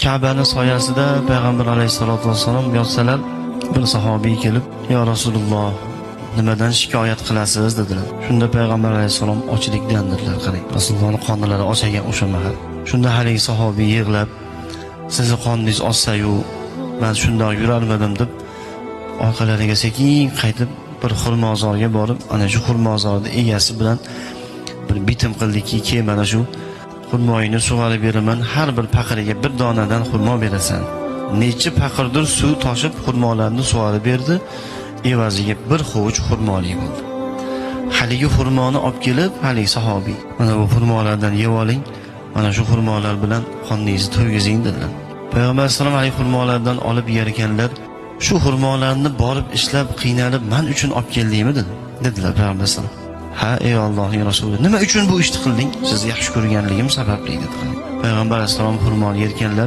Ka'baning soyasida payg'ambar alayhisolatu vassalom yotsalar, bir sahobiy kelib, "Ya Rasululloh, nimadan shikoyat qilasiz?" dedilar. Shunda payg'ambar alayhisalom ochlikdan dedilar. Qarang, Rasulullohning qonlari ochagan o'sha mahal. Shunda haligi sahobiy yig'lab, "Sizni qoningiz ossa-yu, men shundoq yurarmidim" deb orqalariga sekin qaytib bir xurmozorga borib, ana shu xurmozorning egasi bilan bir bitim qildiki, "Ke mana shu xurmoyini sug'orib beraman, har bir paqiriga bir donadan xurmo berasan." Necha paqirdir suv toshib xurmolarni sug'orib berdi, evaziga bir hovuch xurmolik bo'ldi. Haligi xurmoni olib kelib, haligi sahobiy, "Mana bu xurmolardan yeb oling, mana shu xurmolar bilan qoningizni to'ygizing" dedilar. Payg'ambar sollallohu alayhi xurmolardan olib yer ekanlar, "Shu xurmolarni borib ishlab qiynalib men uchun olib keldingmi?" dedilar payg'ambar sollallohu alayhi vasallam. "Ha, ey Allohning rasuli, nima uchun bu ishni qilding?" "Sizni yaxshi ko'rganligim sababli" dedi. Payg'ambar sollallohu alayhi vasallam xurmoni yerkanlar